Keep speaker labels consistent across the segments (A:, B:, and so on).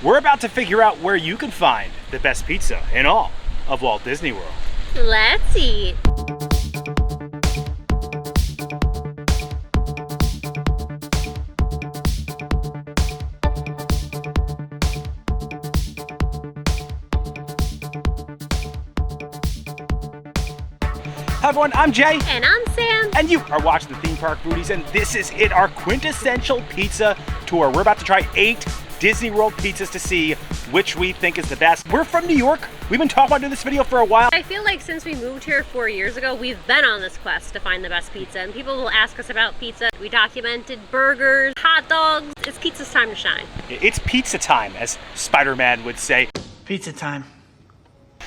A: We're about to figure out where you can find the best pizza in all of Walt Disney World.
B: Let's eat.
A: Hi everyone, I'm Jay.
B: And I'm Sam.
A: And you are watching the Theme Park Foodies, and this is it, our quintessential pizza tour. We're about to try 8 Disney World pizzas to see which we think is the best. We're from New York. We've been talking about doing this video for a while.
B: I feel like since we moved here 4 years ago, we've been on this quest to find the best pizza, and people will ask us about pizza. We documented burgers, hot dogs. It's pizza's time to shine.
A: It's pizza time, as Spider-Man would say.
C: Pizza time.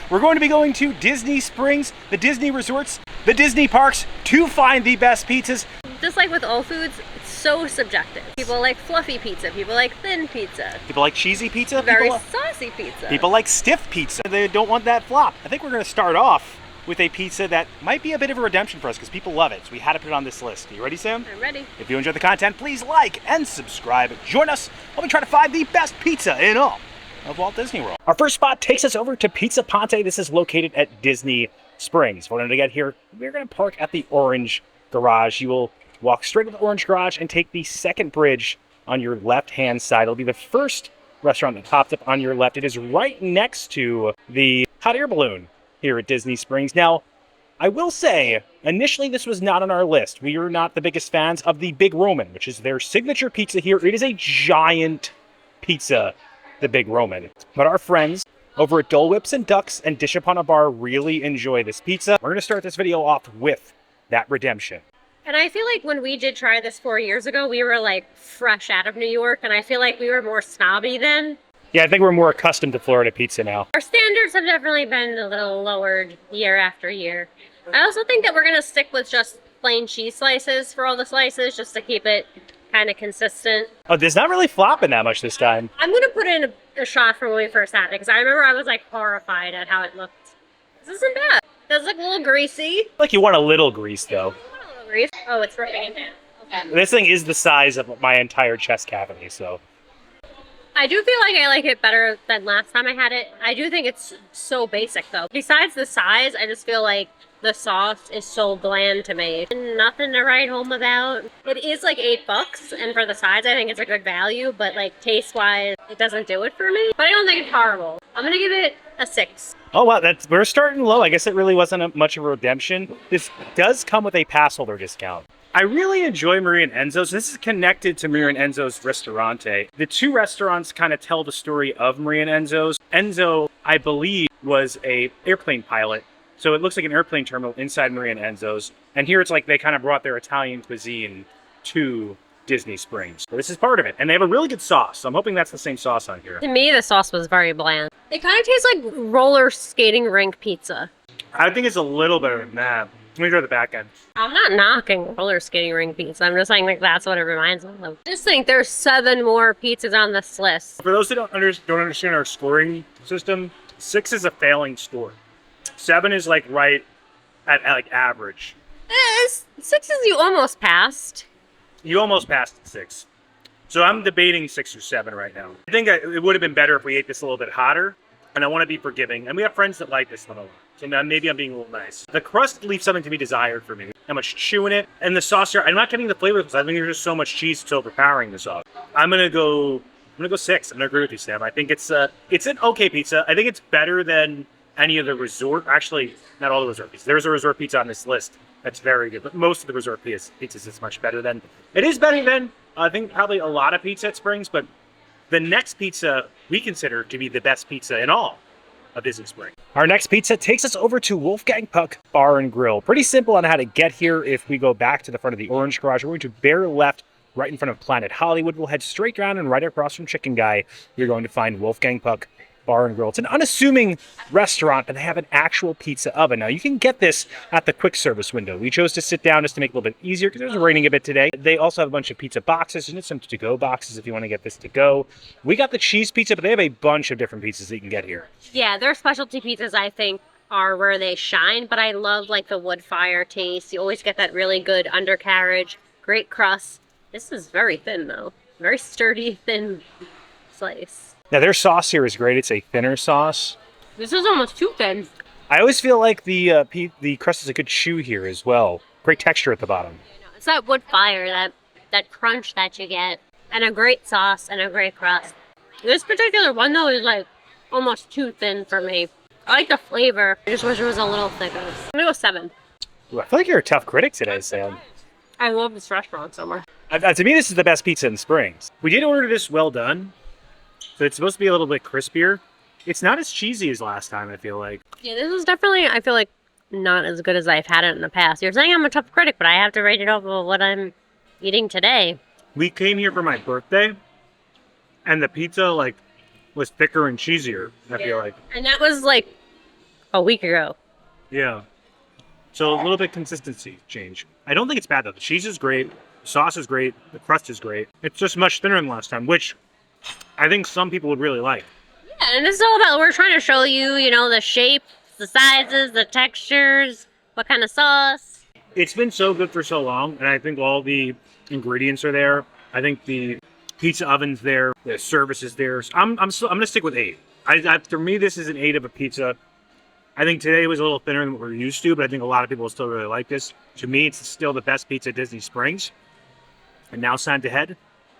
A: We're going to be going to Disney Springs, the Disney resorts, the Disney parks to find the best pizzas.
B: Just like with all foods, it's so subjective. People like fluffy pizza, people like thin pizza.
A: People like cheesy pizza.
B: Very saucy pizza.
A: People like stiff pizza. They don't want that flop. I think we're going to start off with a pizza that might be a bit of a redemption for us because people love it. So we had to put it on this list. Are you ready, Sam?
B: I'm ready.
A: If you enjoy the content, please like and subscribe. Join us while we try to find the best pizza in all of Walt Disney World. Our first spot takes us over to Pizza Ponte. This is located at Disney Springs. For to get here, we're going to park at the orange garage. You will walk straight to the orange garage and take the second bridge on your left-hand side. It'll be the first restaurant that pops up on your left. It is right next to the hot air balloon here at Disney Springs. Now, I will say, initially this was not on our list. We are not the biggest fans of the Big Roman, which is their signature pizza here. It is a giant pizza, the Big Roman. But our friends over at Dole Whips and Ducks and Dish Upon a Bar really enjoy this pizza. We're going to start this video off with that redemption.
B: And I feel like when we did try this 4 years ago, we were like fresh out of New York, and I feel like we were more snobby then.
A: Yeah, I think we're more accustomed to Florida pizza now.
B: Our standards have definitely been a little lowered year after year. I also think that we're going to stick with just plain cheese slices for all the slices, just to keep it kind of consistent.
A: Oh, there's not really flopping that much this time.
B: I'm going to put in a shot from when we first had it, because I remember I was like horrified at how it looked. This isn't bad. It does look a little greasy.
A: Like you want a little grease, though.
B: Oh, it's ripping in half. Okay.
A: This thing is the size of my entire chest cavity, so.
B: I do feel like I like it better than last time I had it. I do think it's so basic, though. Besides the size, I just feel like the sauce is so bland to me. Nothing to write home about. It is like $8, and for the size, I think it's a good value, but like taste-wise, it doesn't do it for me. But I don't think it's horrible. I'm gonna give it a 6.
A: Oh wow, we're starting low. I guess it really wasn't much of a redemption. This does come with a pass holder discount. I really enjoy Maria and Enzo's. This is connected to Maria and Enzo's Ristorante. The two restaurants kind of tell the story of Maria and Enzo's. Enzo, I believe, was a airplane pilot. So it looks like an airplane terminal inside Maria and Enzo's. And here it's like they kind of brought their Italian cuisine to Disney Springs. So this is part of it. And they have a really good sauce. So I'm hoping that's the same sauce on here.
B: To me, the sauce was very bland. It kind of tastes like roller skating rink pizza.
A: I think it's a little better than that. Let me try the back end.
B: I'm not knocking roller skating rink pizza. I'm just saying like that's what it reminds me of. I just think there's 7 more pizzas on this list.
A: For those who don't understand our scoring system, 6 is a failing score. 7 is like right at like average.
B: 6 is you almost passed.
A: You almost passed at 6. So I'm debating 6 or 7 right now. I think it would have been better if we ate this a little bit hotter, and I want to be forgiving. And we have friends that like this one a lot. So maybe I'm being a little nice. The crust leaves something to be desired for me. How much chew in it, and the sauce here. I'm not getting the flavor because I think there's just so much cheese it's overpowering the sauce. I'm gonna go 6. I'm gonna agree with you, Sam. I think it's an okay pizza. I think it's better than any of the resort. Actually, not all the resort pizzas. There's a resort pizza on this list that's very good, but most of the resort pizzas is much better than. It is better than I think probably a lot of pizza at Springs, but the next pizza we consider to be the best pizza in all of Disney Springs. Our next pizza takes us over to Wolfgang Puck Bar and Grill. Pretty simple on how to get here. If we go back to the front of the orange garage, we're going to bear left right in front of Planet Hollywood. We'll head straight down, and right across from Chicken Guy, you're going to find Wolfgang Puck Bar and Grill. It's an unassuming restaurant, but they have an actual pizza oven. Now, you can get this at the quick service window. We chose to sit down just to make it a little bit easier because it was raining a bit today. They also have a bunch of pizza boxes and some to-go boxes if you want to get this to go. We got the cheese pizza, but they have a bunch of different pizzas that you can get here. Yeah,
B: their specialty pizzas, I think, are where they shine, but I love like the wood fire taste. You always get that really good undercarriage, great crust. This is very thin though. Very sturdy, thin slice.
A: Now, their sauce here is great. It's a thinner sauce.
B: This is almost too thin.
A: I always feel like the crust is a good chew here as well. Great texture at the bottom.
B: It's that wood fire, that crunch that you get, and a great sauce and a great crust. This particular one though is like almost too thin for me. I like the flavor. I just wish it was a little thicker. I'm gonna go 7.
A: Ooh, I feel like you're a tough critic today, Sam.
B: I love this restaurant so much.
A: To me, this is the best pizza in Springs. We did order this well done, so it's supposed to be a little bit crispier. It's not as cheesy as last time, I feel like.
B: Yeah, this is definitely, I feel like, not as good as I've had it in the past. You're saying I'm a tough critic, but I have to rate it off of what I'm eating today.
A: We came here for my birthday, and the pizza, like, was thicker and cheesier, I feel like.
B: And that was, like, a week ago.
A: Yeah. So a little bit consistency change. I don't think it's bad, though. The cheese is great. The sauce is great. The crust is great. It's just much thinner than last time, which I think some people would really like.
B: Yeah, and this is all about, we're trying to show you, you know, the shapes, the sizes, the textures, what kind of sauce.
A: It's been so good for so long, and I think all the ingredients are there. I think the pizza oven's there. The service is there. So I'm going to stick with 8. For me, this is an 8 of a pizza. I think today was a little thinner than what we're used to, but I think a lot of people will still really like this. To me, it's still the best pizza at Disney Springs. And now it's time to head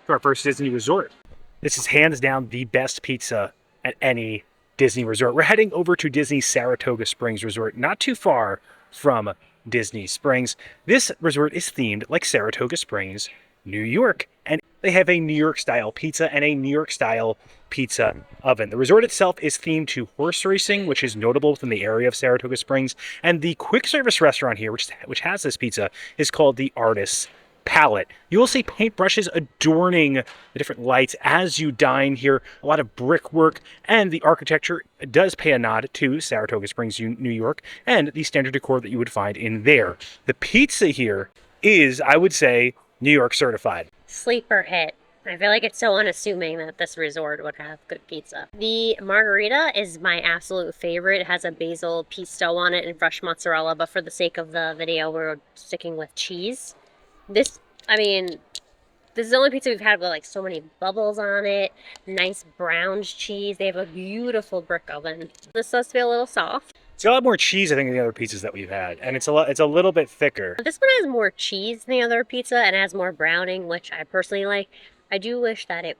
A: to our first Disney resort. This is hands down the best pizza at any Disney resort. We're heading over to Disney Saratoga Springs Resort, not too far from Disney Springs. This resort is themed like Saratoga Springs, New York, and they have a New York style pizza and a New York style pizza oven. The resort itself is themed to horse racing, which is notable within the area of Saratoga Springs, and the quick service restaurant here, which has this pizza, is called the Artist's Palette. You will see paintbrushes adorning the different lights as you dine here, a lot of brickwork, and the architecture does pay a nod to Saratoga Springs, New York, and the standard decor that you would find in there. The pizza here is, I would say, New York certified.
B: Sleeper hit. I feel like it's so unassuming that this resort would have good pizza. The margarita is my absolute favorite. It has a basil pesto on it and fresh mozzarella, but for the sake of the video, we're sticking with cheese. This is the only pizza we've had with like so many bubbles on it. Nice browned cheese. They have a beautiful brick oven. This does feel a little soft.
A: It's got a lot more cheese, I think, than the other pizzas that we've had, and it's a little bit thicker.
B: This one has more cheese than the other pizza and has more browning, which I personally like. I do wish that it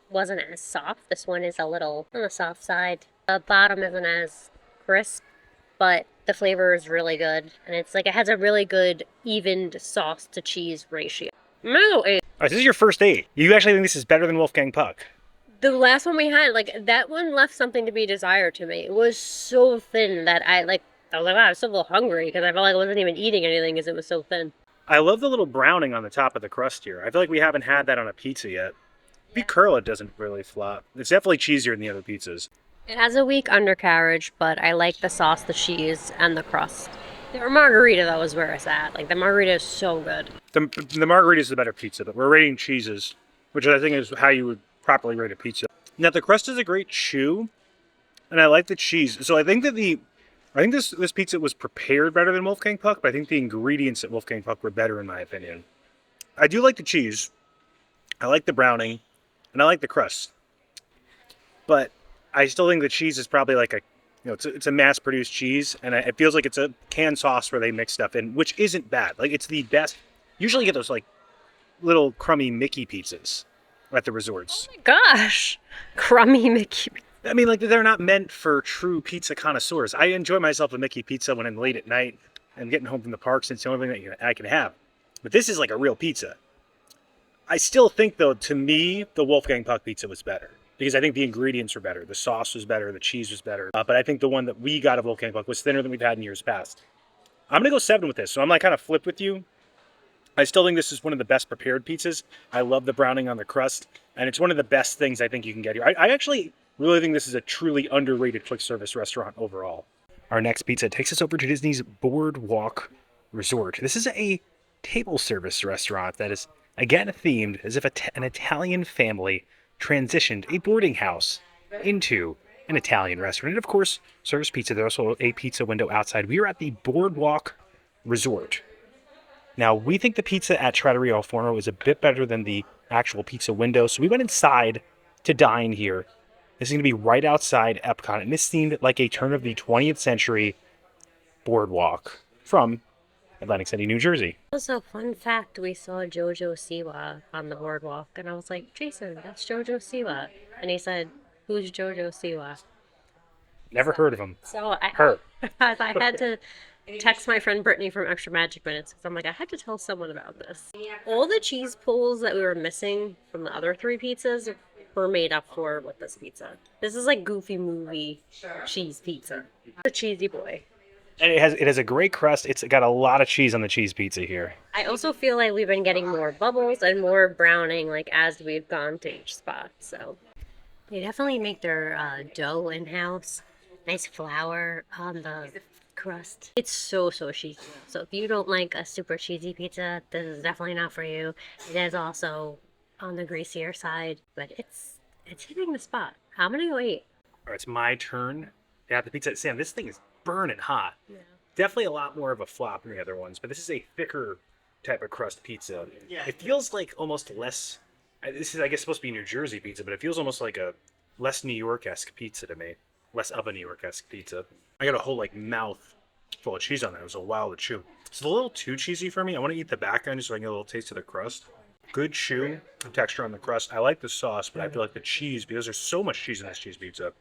B: wasn't as soft. This one is a little on the soft side. The bottom isn't as crisp, but the flavor is really good, and it's like it has a really good evened sauce to cheese ratio. I'm gonna go 8.
A: All right, this is your first 8. You actually think this is better than Wolfgang Puck?
B: The last one we had, like, that one left something to be desired to me. It was so thin that I was like, wow, I was still a little hungry because I felt like I wasn't even eating anything because it was so thin.
A: I love the little browning on the top of the crust here. I feel like we haven't had that on a pizza yet. If you curl it, doesn't really flop. It's definitely cheesier than the other pizzas.
B: It has a weak undercarriage, but I like the sauce, the cheese, and the crust. The margarita, though, is where it's at. Like, the margarita is so good.
A: The margarita is the better pizza, but we're rating cheeses, which I think is how you would properly rate a pizza. Now, the crust is a great chew, and I like the cheese. So I think that this pizza was prepared better than Wolfgang Puck, but I think the ingredients at Wolfgang Puck were better, in my opinion. I do like the cheese. I like the browning, and I like the crust. But I still think the cheese is probably like it's a mass-produced cheese, and it feels like it's a canned sauce where they mix stuff in, which isn't bad. Like, it's the best. Usually you get those, like, little crummy Mickey pizzas at the resorts.
B: Oh my gosh. Crummy Mickey.
A: I mean, like, they're not meant for true pizza connoisseurs. I enjoy myself a Mickey pizza when I'm late at night and getting home from the parks. It's the only thing that I can have. But this is like a real pizza. I still think, though, to me, the Wolfgang Puck pizza was better. Because I think the ingredients were better. The sauce was better. The cheese was better. But I think the one that we got of Wolfgang Puck was thinner than we've had in years past. I'm going to go 7 with this. So I'm like kind of flip with you. I still think this is one of the best prepared pizzas. I love the browning on the crust. And it's one of the best things I think you can get here. I actually really think this is a truly underrated quick service restaurant overall. Our next pizza takes us over to Disney's Boardwalk Resort. This is a table service restaurant that is, again, themed as if an Italian family transitioned a boarding house into an Italian restaurant. And of course, serves pizza. There's also a pizza window outside. We are at the Boardwalk Resort. Now, we think the pizza at Trattoria al Forno is a bit better than the actual pizza window, so we went inside to dine here. This is going to be right outside Epcot, and this seemed like a turn of the 20th century boardwalk from Atlantic City, New Jersey.
B: Also, fun fact, we saw Jojo Siwa on the boardwalk, and I was like, Jason, that's Jojo Siwa. And he said, who's Jojo Siwa?
A: Never heard of him.
B: So
A: Her.
B: I had to text my friend Brittany from Extra Magic Minutes, because I'm like, I had to tell someone about this. All the cheese pulls that we were missing from the other 3 pizzas were made up for with this pizza. This is like Goofy Movie cheese pizza. The cheesy boy.
A: And it has a great crust. It's got a lot of cheese on the cheese pizza here.
B: I also feel like we've been getting more bubbles and more browning like as we've gone to each spot. So they definitely make their dough in-house. Nice flour on the crust. It's so cheesy. So if you don't like a super cheesy pizza, this is definitely not for you. It is also on the greasier side, but it's hitting the spot. I'm gonna go eat.
A: All right, it's my turn. Yeah, the pizza. Sam, this thing is burning hot.
B: Yeah.
A: Definitely a lot more of a flop than the other ones, but this is a thicker type of crust pizza. It feels like almost less. This is, I guess, supposed to be New Jersey pizza, but it feels almost like a less New York-esque pizza to me. Less of a New York-esque pizza. I got a whole mouth full of cheese on there. It was a while to chew. It's a little too cheesy for me. I want to eat the back end just so I can get a little taste of the crust. Good chew, texture on the crust. I like the sauce, but I feel like the cheese, because there's so much cheese in this cheese pizza,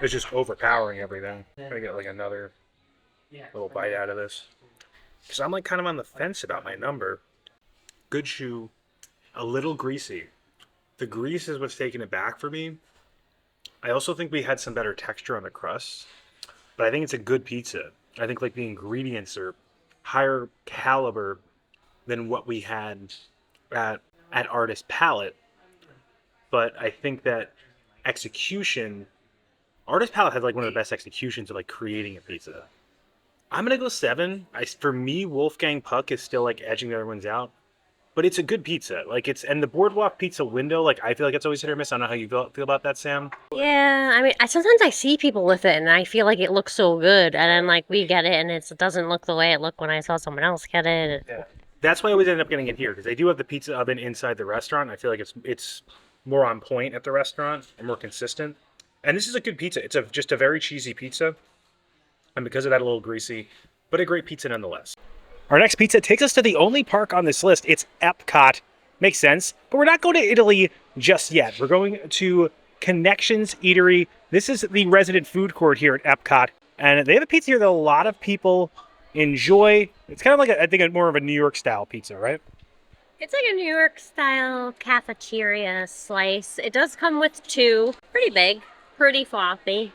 A: it's just overpowering everything. I'm gonna get another little bite out of this. Because I'm kind of on the fence about my number. Good chew, a little greasy. The grease is what's taking it back for me. I also think we had some better texture on the crust, but I think it's a good pizza. I think the ingredients are higher caliber than what we had at Artist Palette, but I think that execution, Artist Palette had one of the best executions of creating a pizza. I'm gonna go 7. For me, Wolfgang Puck is still edging the other ones out, but it's a good pizza. And the Boardwalk Pizza window, I feel like it's always hit or miss. I don't know how you feel about that, Sam.
B: Yeah, I mean, sometimes I see people with it, and I feel like it looks so good, and then we get it, and it doesn't look the way it looked when I saw someone else get it.
A: Yeah. That's why I always end up getting it here, because they do have the pizza oven inside the restaurant. I feel like it's more on point at the restaurant and more consistent. And this is a good pizza. It's just a very cheesy pizza, and because of that, a little greasy, but a great pizza nonetheless. Our next pizza takes us to the only park on this list. It's Epcot. Makes sense, but we're not going to Italy just yet. We're going to Connections Eatery. This is the resident food court here at Epcot, and they have a pizza here that a lot of people enjoy. It's kind of I think more of a New York style pizza, right?
B: It's like a New York style cafeteria slice. It does come with 2. Pretty big, pretty floppy.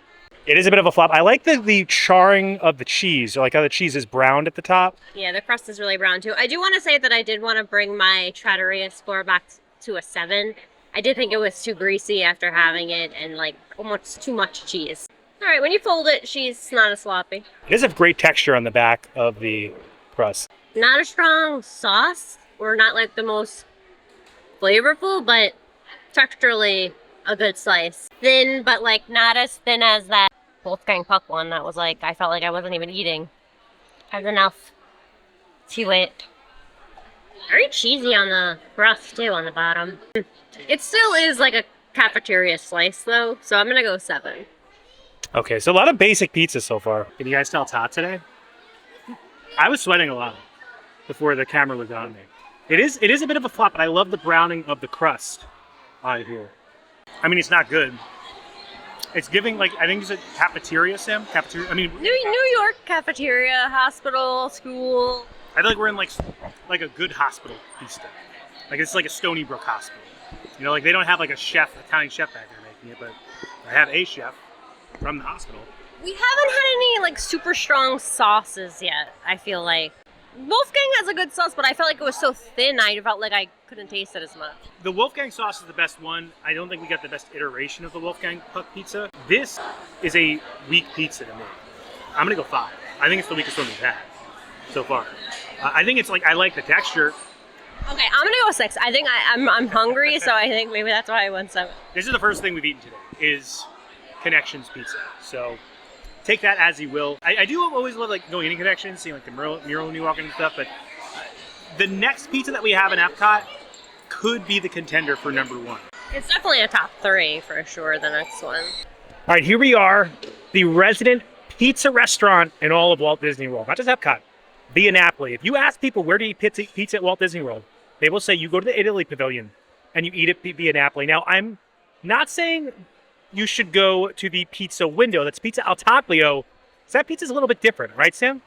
A: It is a bit of a flop. I like the charring of the cheese. I like how the cheese is browned at the top.
B: Yeah, the crust is really brown too. I do want to say that I did want to bring my Trattoria score back to a 7. I did think it was too greasy after having it and almost too much cheese. All right, when you fold it, she's not as sloppy.
A: It does have great texture on the back of the crust.
B: Not a strong sauce, or not the most flavorful, but texturally a good slice. Thin, but not as thin as that Wolfgang Puck one that was I felt like I wasn't even eating. Has enough to it. Very cheesy on the crust too, on the bottom. It still is a cafeteria slice though, so I'm gonna go 7.
A: Okay, so a lot of basic pizza so far. Can you guys tell it's hot today? I was sweating a lot before the camera was on me. It is a bit of a flop, but I love the browning of the crust on here. I mean, it's not good. It's giving I think it's a cafeteria, Sam. Cafeteria. I mean,
B: New York cafeteria, hospital, school.
A: I feel like we're in a good hospital pizza. It's like a Stony Brook hospital. They don't have a chef, Italian chef back there making it, but I have a chef from the hospital.
B: We haven't had any super strong sauces yet, I feel like. Wolfgang has a good sauce, but I felt like it was so thin, I felt like I couldn't taste it as much.
A: The Wolfgang sauce is the best one. I don't think we got the best iteration of the Wolfgang Puck pizza. This is a weak pizza to me. I'm gonna go 5. I think it's the weakest one we've had so far. I think it's I like the texture.
B: Okay, I'm gonna go 6. I think I'm hungry, so I think maybe that's why I went 7.
A: This is the first thing we've eaten today, is Connections pizza. So take that as you will. I do always love going into Connections, seeing the mural when you walk in and stuff, but the next pizza that we have in Epcot could be the contender for number 1.
B: It's definitely a top 3 for sure, the next one.
A: All right, here we are, the resident pizza restaurant in all of Walt Disney World, not just Epcot, Via Napoli. If you ask people where do you eat pizza at Walt Disney World, they will say you go to the Italy Pavilion and you eat at Via Napoli. Now, I'm not saying you should go to the pizza window. That's Pizza al Taglio. So that pizza's a little bit different, right, Sam?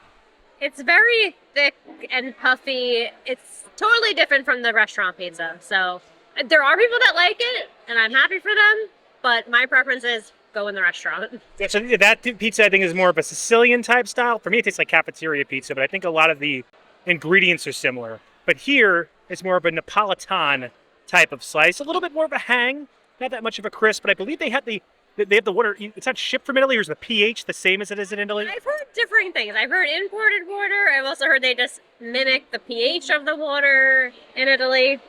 B: It's very thick and puffy. It's totally different from the restaurant pizza. So there are people that like it, and I'm happy for them, but my preference is go in the restaurant.
A: Yeah, so that pizza, I think, is more of a Sicilian type style. For me, it tastes like cafeteria pizza, but I think a lot of the ingredients are similar. But here, it's more of a Napolitan type of slice. A little bit more of a hang, not that much of a crisp, but I believe they have the water. It's not shipped from Italy, or is the pH the same as it is in Italy?
B: I've heard differing things. I've heard imported water. I've also heard they just mimic the pH of the water in Italy.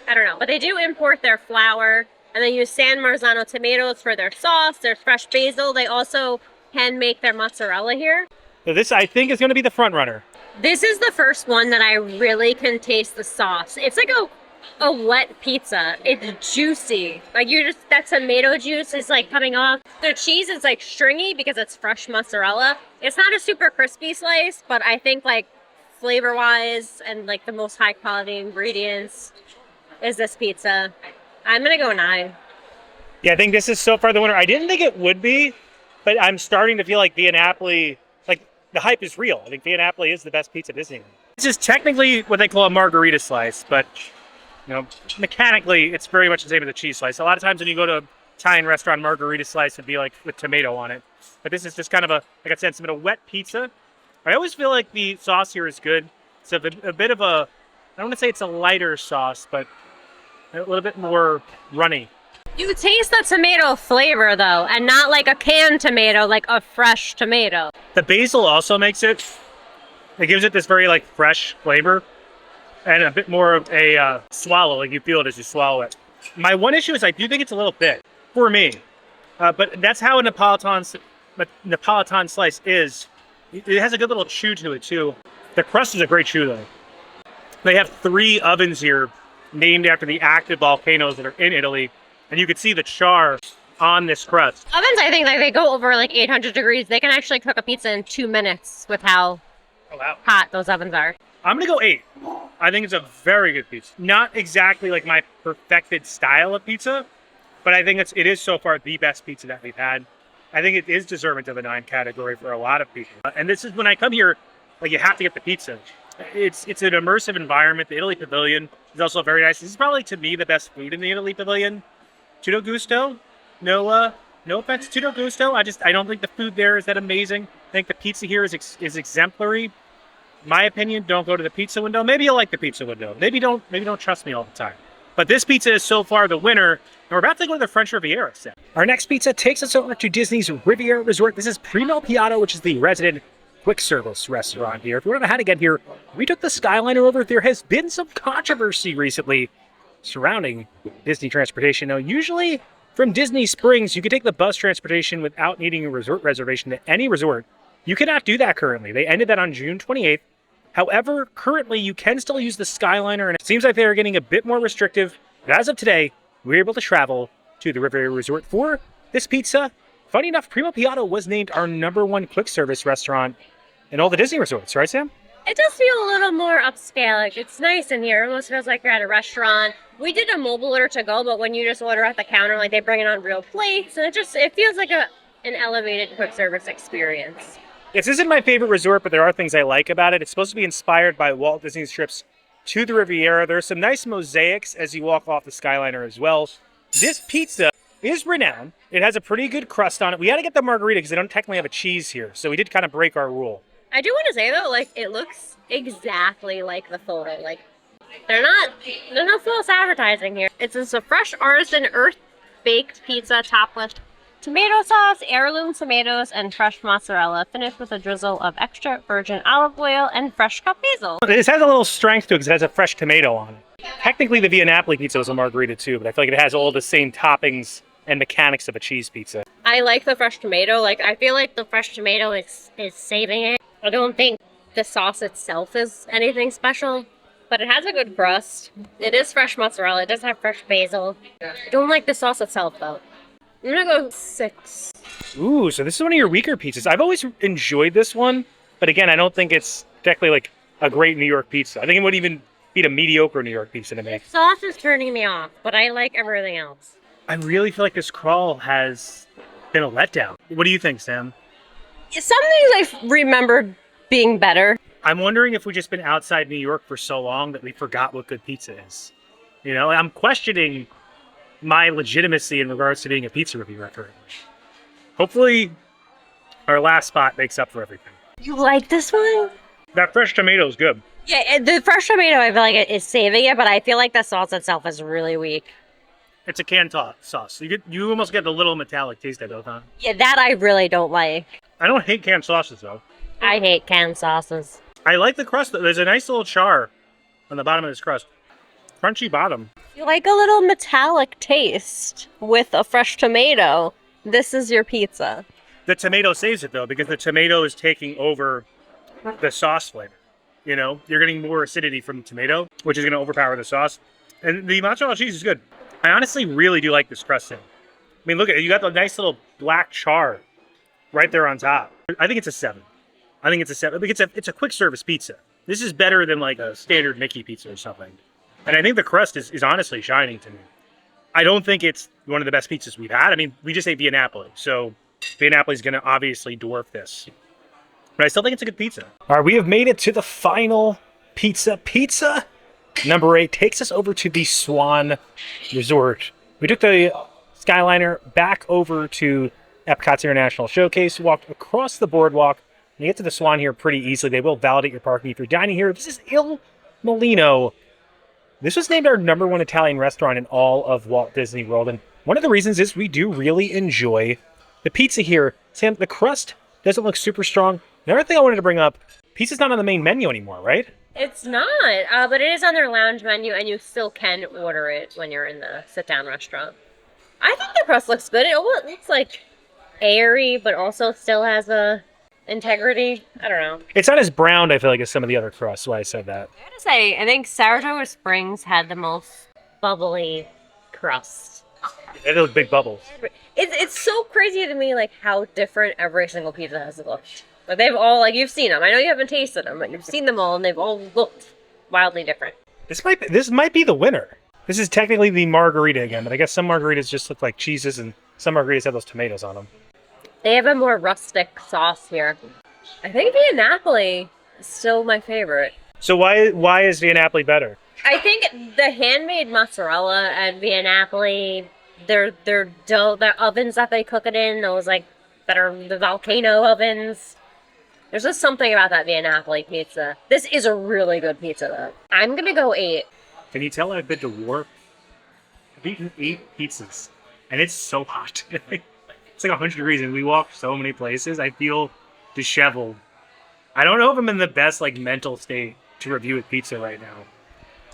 B: I don't know, but they do import their flour, and they use San Marzano tomatoes for their sauce. There's fresh basil. They also can make their mozzarella here.
A: So this, I think, is going to be the front runner.
B: This is the first one that I really can taste the sauce. It's like a wet pizza. It's juicy. Like that tomato juice is like coming off. The cheese is like stringy because it's fresh mozzarella. It's not a super crispy slice, but I think like flavor wise and like the most high quality ingredients is this pizza. I'm gonna go 9.
A: Yeah, I think this is so far the winner. I didn't think it would be, but I'm starting to feel like Via Napoli, like the hype is real. I think Via Napoli is the best pizza at Disney. This is technically what they call a margarita slice, but you know, mechanically, it's very much the same as a cheese slice. A lot of times when you go to an Italian restaurant, margarita slice would be like with tomato on it. But this is just kind of like I said, some of a wet pizza. I always feel like the sauce here is good. It's a bit of a, I don't want to say it's a lighter sauce, but a little bit more runny.
B: You taste the tomato flavor though, and not like a canned tomato, like a fresh tomato.
A: The basil also makes it. It gives it this very like fresh flavor. And a bit more of a swallow, like you feel it as you swallow it. My one issue is I do think it's a little thick for me, but that's how a Napolitan slice is. It has a good little chew to it too. The crust is a great chew though. They have 3 ovens here named after the active volcanoes that are in Italy, and you can see the char on this crust.
B: Ovens, I think like they go over like 800 degrees. They can actually cook a pizza in 2 minutes with how hot those ovens are.
A: I'm gonna go 8. I think it's a very good pizza. Not exactly like my perfected style of pizza, but I think it is so far the best pizza that we've had. I think it is deserving of a 9 category for a lot of people. And this is when I come here, like you have to get the pizza. It's an immersive environment. The Italy Pavilion is also very nice. This is probably to me the best food in the Italy Pavilion. Tutto gusto. No offense to Tutto gusto. I don't think the food there is that amazing. I think the pizza here is exemplary. My opinion, don't go to the pizza window. Maybe you'll like the pizza window. Maybe don't trust me all the time. But this pizza is so far the winner, and we're about to go to the French Riviera set. Our next pizza takes us over to Disney's Riviera Resort. This is Primo Piatto, which is the resident quick service restaurant here. If you want to know how to get here, we took the Skyliner over. There has been some controversy recently surrounding Disney transportation. Now, usually from Disney Springs, you can take the bus transportation without needing a resort reservation to any resort. You cannot do that currently. They ended that on June 28th. However, currently you can still use the Skyliner, and it seems like they are getting a bit more restrictive. But as of today, we're able to travel to the Riviera Resort for this pizza. Funny enough, Primo Piatto was named our #1 quick service restaurant in all the Disney resorts, right, Sam?
B: It does feel a little more upscale. Like it's nice in here. It almost feels like you're at a restaurant. We did a mobile order to go, but when you just order at the counter, like they bring it on real plates, and it feels like an elevated quick service experience.
A: This isn't my favorite resort, but there are things I like about it. It's supposed to be inspired by Walt Disney's trips to the Riviera. There are some nice mosaics as you walk off the Skyliner as well. This pizza is renowned. It has a pretty good crust on it. We had to get the margarita because they don't technically have a cheese here, so we did kind of break our rule.
B: I do want to say though, like it looks exactly like the photo. Like there's no false advertising here. It's just a fresh artisan earth-baked pizza topped with tomato sauce, heirloom tomatoes, and fresh mozzarella, finished with a drizzle of extra virgin olive oil and fresh cut basil.
A: This has a little strength to it because it has a fresh tomato on it. Technically, the Via Napoli pizza was a margarita too, but I feel like it has all the same toppings and mechanics of a cheese pizza.
B: I like the fresh tomato. Like I feel like the fresh tomato is saving it. I don't think the sauce itself is anything special, but it has a good crust. It is fresh mozzarella. It does have fresh basil. I don't like the sauce itself though. I'm gonna go 6.
A: Ooh, so this is one of your weaker pizzas. I've always enjoyed this one, but again, I don't think it's technically like a great New York pizza. I think it would even beat a mediocre New York pizza to me.
B: Sauce is turning me off, but I like everything else.
A: I really feel like this crawl has been a letdown. What do you think, Sam?
B: Some things I remembered being better.
A: I'm wondering if we've just been outside New York for so long that we forgot what good pizza is. You know, I'm questioning my legitimacy in regards to being a pizza reviewer currently. Hopefully, our last spot makes up for everything.
B: You like this one?
A: That fresh tomato is good.
B: Yeah, the fresh tomato I feel like it is saving it, but I feel like the sauce itself is really weak.
A: It's a canned sauce. You almost get the little metallic taste of it, huh?
B: Yeah, that I really don't like.
A: I don't hate canned sauces, though.
B: I hate canned sauces.
A: I like the crust, though. There's a nice little char on the bottom of this crust. Crunchy bottom.
B: You like a little metallic taste with a fresh tomato. This is your pizza.
A: The tomato saves it, though, because the tomato is taking over the sauce flavor. You know, you're getting more acidity from the tomato, which is going to overpower the sauce. And the mozzarella cheese is good. I honestly really do like this crust thing. I mean, look at it. You got the nice little black char right there on top. I think it's a 7. I think it's a 7. I think it's a quick service pizza. This is better than like a standard Mickey pizza or something. And I think the crust is honestly shining to me. I don't think it's one of the best pizzas we've had. I mean, we just ate Via Napoli, so Via Napoli is going to obviously dwarf this. But I still think it's a good pizza. All right, we have made it to the final pizza. Pizza number 8 takes us over to the Swan Resort. We took the Skyliner back over to Epcot's International Showcase, walked across the boardwalk, and you get to the Swan here pretty easily. They will validate your parking if you're dining here. This is Il Molino. This was named our #1 Italian restaurant in all of Walt Disney World, and one of the reasons is we do really enjoy the pizza here. Sam, the crust doesn't look super strong. Another thing I wanted to bring up, pizza's not on the main menu anymore, right?
B: It's not, but it is on their lounge menu, and you still can order it when you're in the sit-down restaurant. I think the crust looks good. It looks like airy, but also still has a integrity. I don't know.
A: It's not as brown, I feel like, as some of the other crusts, why I said that.
B: I gotta say, I think Saratoga Springs had the most bubbly crust.
A: They look big bubbles.
B: It's so crazy to me, like, how different every single pizza has looked. Like, they've all, like, you've seen them. I know you haven't tasted them, but you've seen them all, and they've all looked wildly different.
A: This might be the winner. This is technically the margarita again, but I guess some margaritas just look like cheeses, and some margaritas have those tomatoes on them.
B: They have a more rustic sauce here. I think Via Napoli is still my favorite.
A: So why is Via Napoli better?
B: I think the handmade mozzarella at Via Napoli, their dough, the ovens that they cook it in, those like that are the volcano ovens. There's just something about that Via Napoli pizza. This is a really good pizza though. I'm gonna go 8.
A: Can you tell I've been to war? I've eaten 8 pizzas, and it's so hot. It's like 100 degrees, and we walk so many places. I feel disheveled. I don't know if I'm in the best like mental state to review a pizza right now.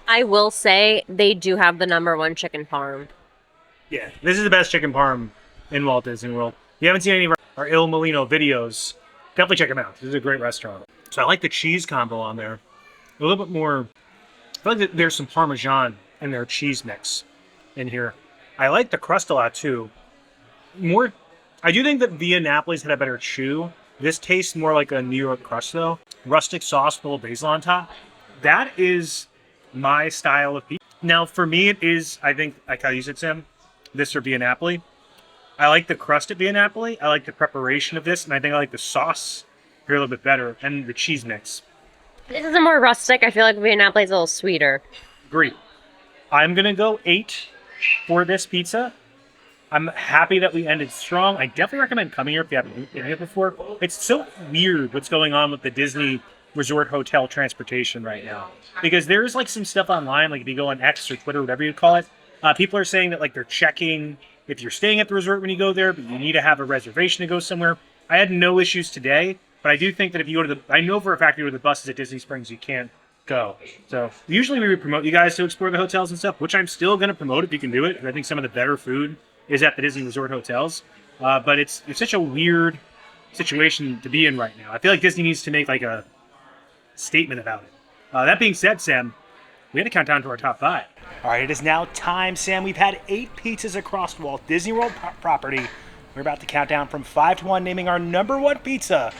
B: I will say they do have the #1 chicken parm.
A: Yeah, this is the best chicken parm in Walt Disney World. If you haven't seen any of our Il Molino videos, definitely check them out. This is a great restaurant. So I like the cheese combo on there. A little bit more, I feel like there's some Parmesan in their cheese mix in here. I like the crust a lot too. I do think that Via Napoli's had a better chew. This tastes more like a New York crust though. Rustic sauce, full of basil on top. That is my style of pizza. Now for me it is, I think, like how you said, Sam, this or Via Napoli. I like the crust at Via Napoli. I like the preparation of this, and I think I like the sauce here a little bit better, and the cheese mix.
B: This is a more rustic. I feel like Via Napoli's a little sweeter.
A: Agree. I'm gonna go 8 for this pizza. I'm happy that we ended strong. I definitely recommend coming here if you haven't been here before. It's so weird what's going on with the Disney Resort Hotel transportation right now. Because there's like some stuff online, like if you go on X or Twitter, whatever you call it, people are saying that like they're checking if you're staying at the resort when you go there, but you need to have a reservation to go somewhere. I had no issues today, but I do think that if you go to I know for a fact you go to the buses at Disney Springs, you can't go. So usually we would promote you guys to explore the hotels and stuff, which I'm still going to promote if you can do it. I think some of the better food is at the Disney Resort hotels. But it's such a weird situation to be in right now. I feel like Disney needs to make like a statement about it. That being said, Sam, We had to count down to our top 5. All right, it is now time, Sam. We've had 8 pizzas across Walt Disney World property. We're about to count down from 5 to 1, naming our number 1 pizza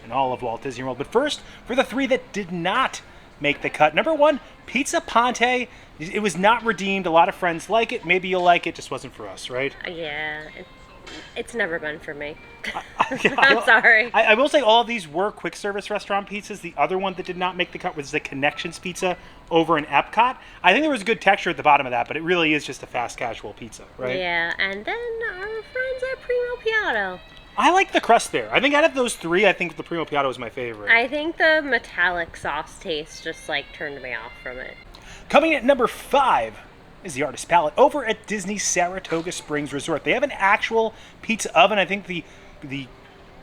A: in all of Walt Disney World. But first, for the 3 that did not make the cut. Number 1, Pizza Ponte. It was not redeemed. A lot of friends like it. Maybe you'll like it. Just wasn't for us, right?
B: Yeah, it's never been for me. I'm sorry.
A: I will say all of these were quick service restaurant pizzas. The other one that did not make the cut was the Connections Pizza over in Epcot. I think there was a good texture at the bottom of that, but it really is just a fast casual pizza, right?
B: Yeah, and then our friends at Primo Piatto.
A: I like the crust there. I think out of those 3, I think the Primo Piatto was my favorite.
B: I think the metallic sauce taste just turned me off from it.
A: Coming at number 5 is the Artist Palette over at Disney Saratoga Springs Resort. They have an actual pizza oven. I think the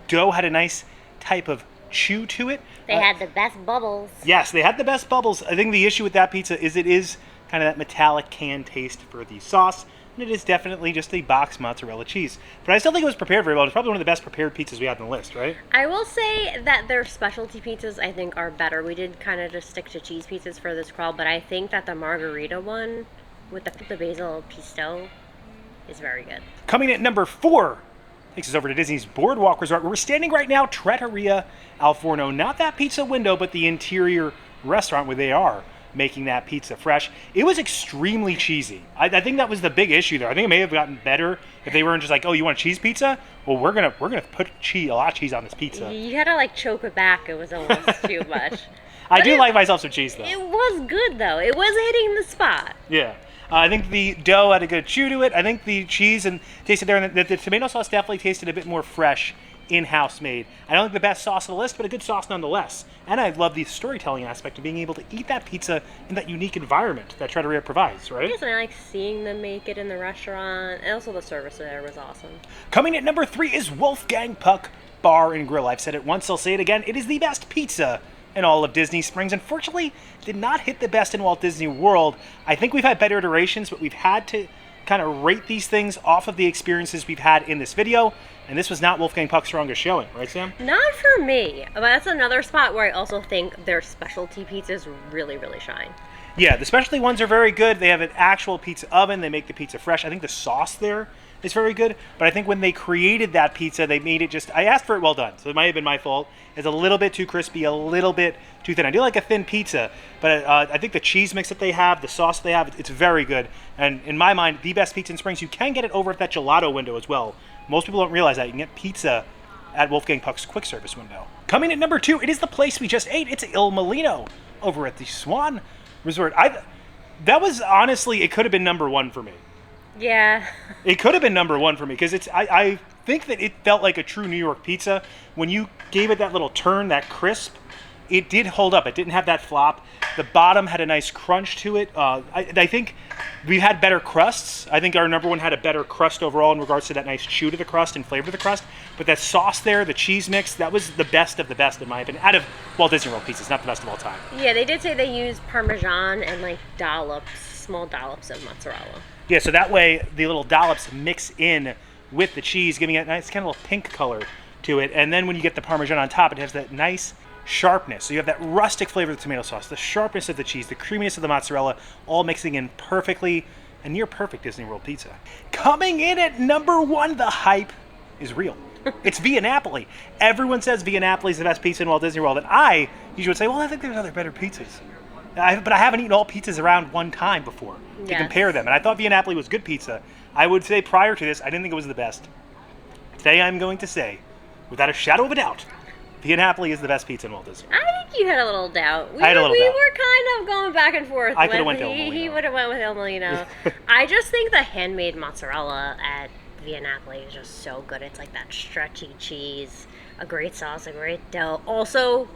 A: dough had a nice type of chew to it.
B: They had the best bubbles.
A: Yes, they had the best bubbles. I think the issue with that pizza is it is kind of that metallic can taste for the sauce. And it is definitely just a box mozzarella cheese. But I still think it was prepared very well. It's probably one of the best prepared pizzas we had on the list, right?
B: I will say that their specialty pizzas, I think, are better. We did kind of just stick to cheese pizzas for this crawl, but I think that the margarita one with the basil pesto is very good.
A: Coming at number 4 takes us over to Disney's Boardwalk Resort, where we're standing right now, Trattoria al Forno. Not that pizza window, but the interior restaurant where they are making that pizza fresh. It was extremely cheesy. I think that was the big issue there. I think it may have gotten better if they weren't just like, oh, you want a cheese pizza? Well, we're gonna put a lot of cheese on this pizza.
B: You had to choke it back. It was almost too much.
A: I do like myself some cheese though.
B: It was good though. It was hitting the spot.
A: Yeah. I think the dough had a good chew to it. I think the cheese and tasted there, and the tomato sauce definitely tasted a bit more fresh, in-house made. I don't think the best sauce on the list, but a good sauce nonetheless. And I love the storytelling aspect of being able to eat that pizza in that unique environment that Trattoria provides, right?
B: Yes, and I like seeing them make it in the restaurant, and also the service there was awesome.
A: Coming at number 3 is Wolfgang Puck Bar and Grill. I've said it once, I'll say it again. It is the best pizza in all of Disney Springs. Unfortunately, did not hit the best in Walt Disney World. I think we've had better iterations, but we've had to kind of rate these things off of the experiences we've had in this video, and this was not Wolfgang Puck's strongest showing, right, Sam?
B: Not for me, but that's another spot where I also think their specialty pizzas really, really shine.
A: Yeah, the specialty ones are very good. They have an actual pizza oven. They make the pizza fresh. I think the sauce there is very good, but I think when they created that pizza, they made it just, I asked for it well done, so it might have been my fault. It's a little bit too crispy, a little bit too thin. I do like a thin pizza, but I think the cheese mix that they have, the sauce they have, it's very good. And in my mind, the best pizza in Springs. You can get it over at that gelato window as well. Most people don't realize that. You can get pizza at Wolfgang Puck's quick service window. Coming at number 2, it is the place we just ate. It's Il Molino over at the Swan Resort. That was honestly, it could have been number 1 for me.
B: Yeah.
A: It could have been number 1 for me because I think that it felt like a true New York pizza. When you gave it that little turn, that crisp, it did hold up. It didn't have that flop. The bottom had a nice crunch to it. I think we had better crusts. I think our number 1 had a better crust overall in regards to that nice chew to the crust and flavor to the crust. But that sauce there, the cheese mix, that was the best of the best in my opinion. Out of Walt Disney World pizzas, not the best of all time.
B: Yeah, they did say they used Parmesan and small dollops of mozzarella.
A: Yeah, so that way the little dollops mix in with the cheese, giving it a nice kind of little pink color to it. And then when you get the Parmesan on top, it has that nice sharpness. So you have that rustic flavor of the tomato sauce, the sharpness of the cheese, the creaminess of the mozzarella, all mixing in perfectly. A near perfect Disney World pizza. Coming in at number 1, the hype is real. It's Via Napoli. Everyone says Via Napoli is the best pizza in Walt Disney World, and I usually would say, well, I think there's other better pizzas. But I haven't eaten all pizzas around one time before to compare them, and I thought Via Napoli was good pizza. I would say prior to this, I didn't think it was the best. Today I'm going to say, without a shadow of a doubt, Via Napoli is the best pizza in Walt Disney World.
B: I think you had a little doubt. We
A: were
B: kind of going back and forth.
A: I could have went to Il Molino.
B: He would have went with Il Molino. I just think the handmade mozzarella at Via Napoli is just so good. It's like that stretchy cheese, a great sauce, a great dough. Also,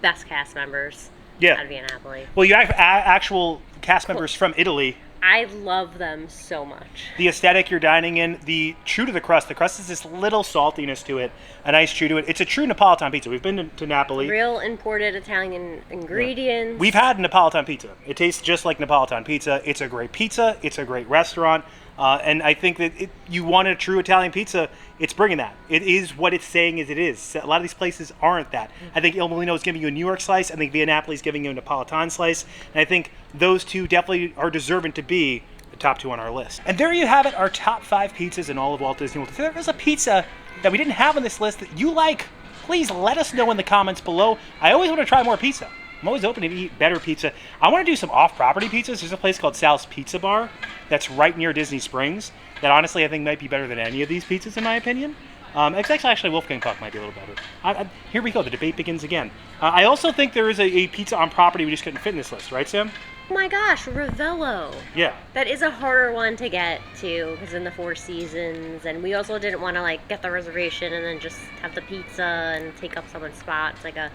B: best cast members at Via Napoli.
A: Well, you have actual cast members from Italy.
B: I love them so much.
A: The aesthetic you're dining in, the chew to the crust. The crust is this little saltiness to it, a nice chew to it. It's a true Napolitan pizza. We've been to Napoli.
B: Real imported Italian ingredients.
A: Yeah. We've had Napolitan pizza. It tastes just like Napolitan pizza. It's a great pizza. It's a great restaurant. And I think that you want a true Italian pizza, it's bringing that. It is what it's saying as it is. A lot of these places aren't that. I think Il Molino is giving you a New York slice. I think Via Napoli is giving you a Napolitan slice. And I think those two definitely are deserving to be the top 2 on our list. And there you have it, our top 5 pizzas in all of Walt Disney World. If there is a pizza that we didn't have on this list that you like, please let us know in the comments below. I always want to try more pizza. I'm always open to eat better pizza. I want to do some off-property pizzas. There's a place called Sal's Pizza Bar that's right near Disney Springs that honestly I think might be better than any of these pizzas in my opinion. It's actually Wolfgang Puck might be a little better. Here we go. The debate begins again. I also think there is a pizza on property we just couldn't fit in this list, right, Sam?
B: Oh my gosh, Ravello.
A: Yeah.
B: That is a harder one to get to because in the Four Seasons, and we also didn't want to like get the reservation and then just have the pizza and take up someone's spot. It's like a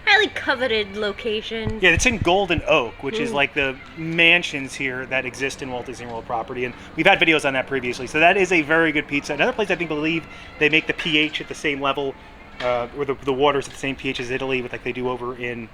B: highly coveted location.
A: Yeah, it's in Golden Oak, which is like the mansions here that exist in Walt Disney World property, and we've had videos on that previously. So that is a very good pizza. Another place I believe they make the pH at the same level, or the water's at the same pH as Italy, with like they do over in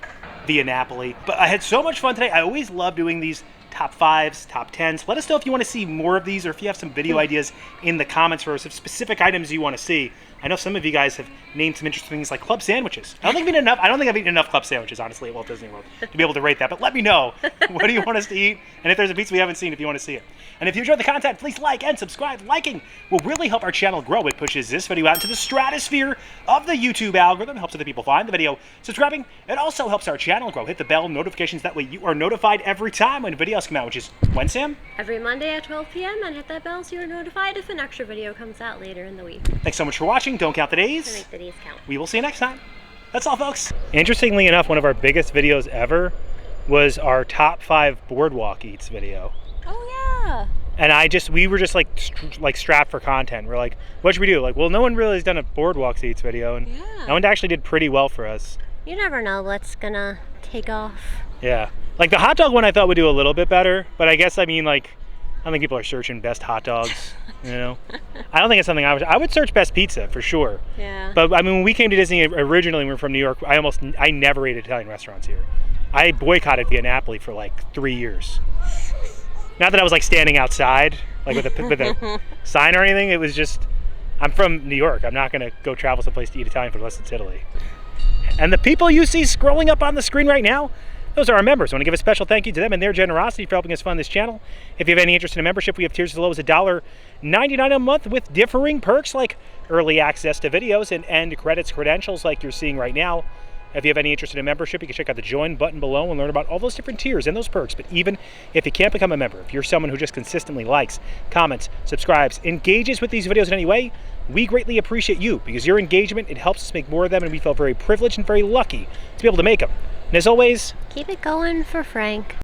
A: Via Napoli. But I had so much fun today. I always love doing these top 5s, top 10s. Let us know if you want to see more of these, or if you have some video ideas in the comments for some specific items you want to see. I know some of you guys have named some interesting things like club sandwiches. I don't think I've eaten enough club sandwiches, honestly, at Walt Disney World to be able to rate that. But let me know, what do you want us to eat? And if there's a pizza we haven't seen, if you want to see it. And if you enjoyed the content, please like and subscribe. Liking will really help our channel grow. It pushes this video out into the stratosphere of the YouTube algorithm, helps other people find the video. Subscribing, it also helps our channel grow. Hit the bell notifications, that way you are notified every time when videos come out, which is when, Sam?
B: Every Monday at 12 p.m. and hit that bell so you're notified if an extra video comes out later in the week.
A: Thanks so much for watching. Don't count the days.
B: To make the days count.
A: We will see you next time. That's all, folks. Interestingly enough, one of our biggest videos ever was our top 5 boardwalk eats video.
B: Oh yeah.
A: And we were just like strapped for content. We're like, what should we do? Like, well, no one really has done a boardwalk eats video, and that one actually did pretty well for us.
B: You never know what's gonna take off.
A: Yeah, like the hot dog one I thought would do a little bit better, but I guess I don't think people are searching best hot dogs. You know, I don't think it's something I would search best pizza for sure.
B: Yeah.
A: But I mean, when we came to Disney originally, we were from New York. I never ate Italian restaurants here. I boycotted Via Napoli for like 3 years. Not that I was like standing outside, like with a sign or anything. It was just, I'm from New York. I'm not gonna go travel someplace to eat Italian food unless it's Italy. And the people you see scrolling up on the screen right now, those are our members. I want to give a special thank you to them and their generosity for helping us fund this channel. If you have any interest in a membership, we have tiers as low as $1.99 a month with differing perks like early access to videos and credentials like you're seeing right now. If you have any interest in a membership, you can check out the join button below and learn about all those different tiers and those perks. But even if you can't become a member, if you're someone who just consistently likes, comments, subscribes, engages with these videos in any way, we greatly appreciate you, because your engagement, it helps us make more of them, and we feel very privileged and very lucky to be able to make them. And as always,
B: keep it going for Frank.